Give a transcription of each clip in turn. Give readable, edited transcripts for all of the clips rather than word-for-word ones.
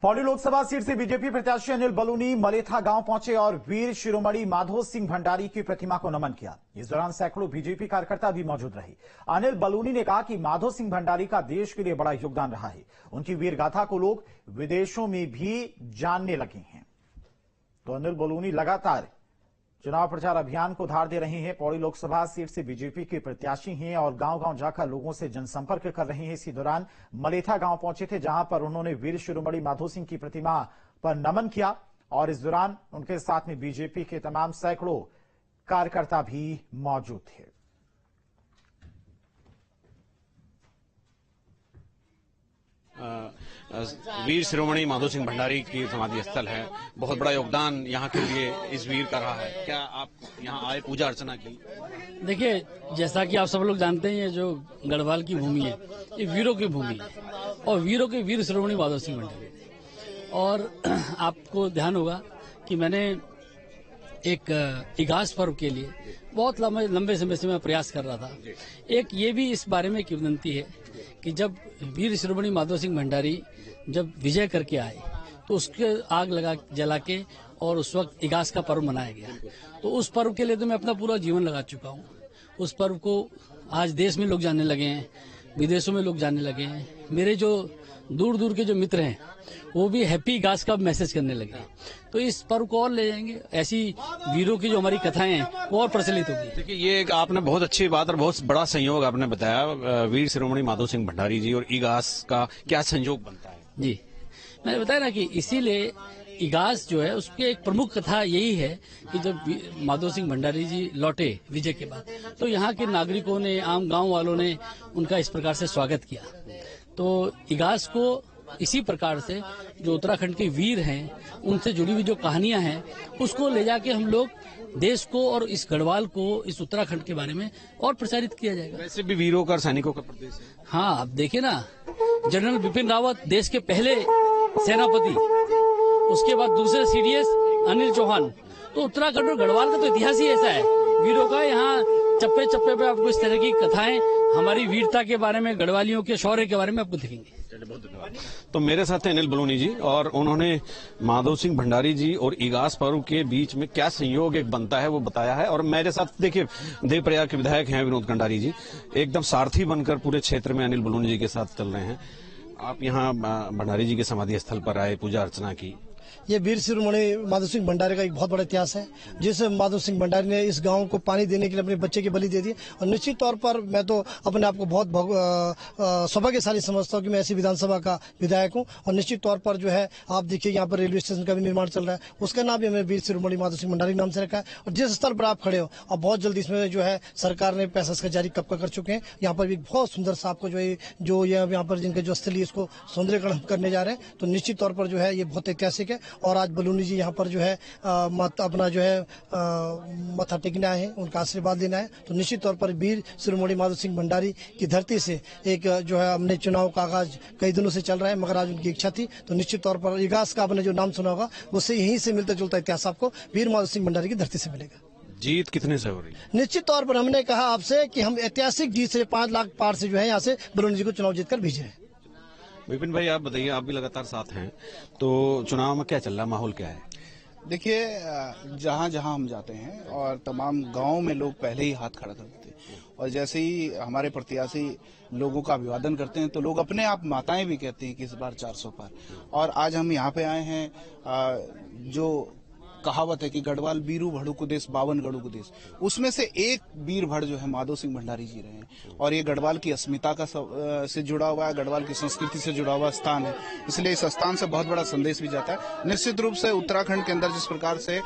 Pauri Lok Sabha seat से BJP प्रत्याशी अनिल बलूनी मलेथा गांव पहुंचे और वीर शिरोमणि माधो सिंह भंडारी की प्रतिमा को नमन किया। इस दौरान सैकड़ों बीजेपी कार्यकर्ता भी मौजूद रहे। अनिल बलूनी ने कहा कि माधो सिंह भंडारी का देश के लिए बड़ा योगदान रहा है। उनकी वीर गाथा को लोग विदेशों में भी जानने लगे हैं। तो अनिल बलूनी लगातार चुनाव प्रचार अभियान को धार दे रहे हैं। पौड़ी लोकसभा सीट से बीजेपी के प्रत्याशी हैं और गांव-गांव जाकर लोगों से जनसंपर्क कर रहे हैं। इसी दौरान मलेथा गांव पहुंचे थे, जहां पर उन्होंने वीर शिरोमणि माधो सिंह की प्रतिमा पर नमन किया और इस दौरान उनके साथ में बीजेपी के तमाम सैकड़ों कार्यकर्ता भी मौजूद थे। वीर शिरोमणि माधो सिंह भंडारी की समाधि स्थल है। बहुत बड़ा योगदान यहाँ के लिए इस वीर का रहा है। क्या आप यहाँ आए, पूजा अर्चना की? देखिए, जैसा कि आप सब लोग जानते हैं, ये जो गढ़वाल की भूमि है, ये वीरों की भूमि है और वीरों के वीर शिरोमणि माधो सिंह भंडारी। और आपको ध्यान होगा कि मैंने एक इगास पर्व के लिए बहुत लंबे समय से मैं प्रयास कर रहा था। एक ये भी इस बारे में की विनती है कि जब वीर शिरोमणि माधो सिंह भंडारी जब विजय करके आए तो उसके आग जला के और उस वक्त इगास का पर्व मनाया गया। तो उस पर्व के लिए तो मैं अपना पूरा जीवन लगा चुका हूँ। उस पर्व को आज देश में लोग जानने लगे हैं, विदेशों में लोग जानने लगे हैं। मेरे जो दूर दूर के जो मित्र हैं वो भी हैप्पी इगास का मैसेज करने लगे। तो इस पर्व को और ले जाएंगे। ऐसी वीरों की जो हमारी कथाएं हैं वो और प्रचलित होगी। देखिए, ये एक आपने बहुत अच्छी बात और बहुत बड़ा संयोग आपने बताया। वीर शिरोमणि माधो सिंह भंडारी जी और इगास का क्या संयोग बनता है? जी, मैंने बताया ना कि इसीलिए इगास जो है उसकी एक प्रमुख कथा यही है कि जब माधो सिंह भंडारी जी लौटे विजय के बाद, तो यहाँ के नागरिकों ने, आम गांव वालों ने उनका इस प्रकार से स्वागत किया। तो इगास को इसी प्रकार से जो उत्तराखंड के वीर हैं उनसे जुड़ी हुई जो कहानियां हैं उसको ले जाके हम लोग देश को और इस गढ़वाल को, इस उत्तराखंड के बारे में और प्रचारित किया जाएगा। वैसे भी वीरों का, सैनिकों का प्रदेश है। हाँ, आप देखिए ना, जनरल बिपिन रावत देश के पहले सेनापति, उसके बाद दूसरे सीडीएस अनिल चौहान। तो उत्तराखंड और गढ़वाल का तो इतिहास ही ऐसा है वीरों का। यहाँ चप्पे चप्पे पे आपको इस तरह की कथाएं हमारी वीरता के बारे में, गढ़वालियों के शौर्य के बारे में आपको दिखेंगे। बहुत धन्यवाद। तो मेरे साथ हैं अनिल बलूनी जी और उन्होंने माधो सिंह भंडारी जी और इगास पर्व के बीच में क्या संयोग एक बनता है वो बताया है। और मेरे साथ देखिए, देवप्रयाग के विधायक हैं विनोद कंडारी जी, एकदम सारथी बनकर पूरे क्षेत्र में अनिल बलूनी जी के साथ चल रहे हैं। आप यहाँ भंडारी जी के समाधि स्थल पर आए, पूजा अर्चना की। ये वीर शिरोमणि माधो सिंह भंडारी का एक बहुत बड़ा इतिहास है। जिस माधो सिंह भंडारी ने इस गांव को पानी देने के लिए अपने बच्चे की बलि दे दी। और निश्चित तौर पर मैं तो अपने आप को बहुत सौभाग्यशाली समझता हूँ कि मैं ऐसी विधानसभा का विधायक हूँ। और निश्चित तौर पर जो है, आप देखिए यहाँ पर रेलवे स्टेशन का भी निर्माण चल रहा है, उसका नाम भी हमें वीर शिरोमणि माधो सिंह भंडारी नाम से रखा है। और जिस स्तर पर आप खड़े हो, और बहुत जल्दी इसमें जो है सरकार ने पैसा इसका जारी कब कर चुके हैं। यहाँ पर भी बहुत सुंदर सा आपको जो यहाँ पर जिनके जो स्थलीय इसको सौंदर्यकरण करने जा रहे हैं। तो निश्चित तौर पर जो है ये बहुत ऐतिहासिक है। और आज बलूनी जी यहाँ पर जो है अपना जो है मत्था टेकने आए हैं, उनका आशीर्वाद लेना है। तो निश्चित तौर पर वीर शिरोमणि माधो सिंह भंडारी की धरती से एक जो है हमने चुनाव का आगाज कई दिनों से चल रहा है, मगर आज उनकी इच्छा थी। तो निश्चित तौर पर इगास का आपने जो नाम सुना होगा उससे यहीं से मिलता जुलता इतिहास आपको वीर माधो सिंह भंडारी की धरती से मिलेगा। जीत कितने से हो रही है? निश्चित तौर पर हमने कहा आपसे कि हम ऐतिहासिक जीत से 5 लाख पार से जो है यहाँ से बलूनी जी को चुनाव जीतकर भेजे हैं। विपिन भाई, आप बताइए, आप भी लगातार साथ हैं, तो चुनाव में क्या चल रहा है, माहौल क्या है? देखिए, जहाँ जहाँ हम जाते हैं और तमाम गांव में लोग पहले ही हाथ खड़ा कर देते हैं। और जैसे ही हमारे प्रत्याशी लोगों का अभिवादन करते हैं तो लोग अपने आप माताएं भी कहती हैं कि इस बार 400 पार। और आज हम यहाँ पे आए हैं, जो कहावत है कि गढ़वाल बीरू भड़ू को देश, 52 गढ़ू को देश, उसमें से एक वीर भड़ जो है माधो सिंह भंडारी जी रहे हैं। और ये गढ़वाल की अस्मिता का से जुड़ा हुआ है, गढ़वाल की संस्कृति से जुड़ा हुआ स्थान है, इसलिए इस स्थान से बहुत बड़ा संदेश भी जाता है। निश्चित रूप से उत्तराखंड के अंदर जिस प्रकार से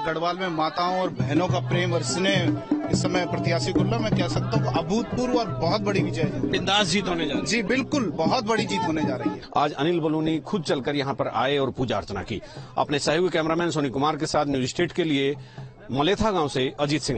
गढ़वाल में माताओं और बहनों का प्रेम और स्नेह इस समय प्रत्याशी को मैं कह सकता हूँ अभूतपूर्व और बहुत बड़ी विजय है। बिंदास जीत होने जा रही है। जी बिल्कुल, बहुत बड़ी जीत होने जा रही है। आज अनिल बलूनी खुद चलकर यहाँ पर आए और पूजा अर्चना की। अपने सहयोगी कैमरामैन सोनी कुमार के साथ न्यूज स्टेट के लिए मलेथा गांव से अजीत सिंह।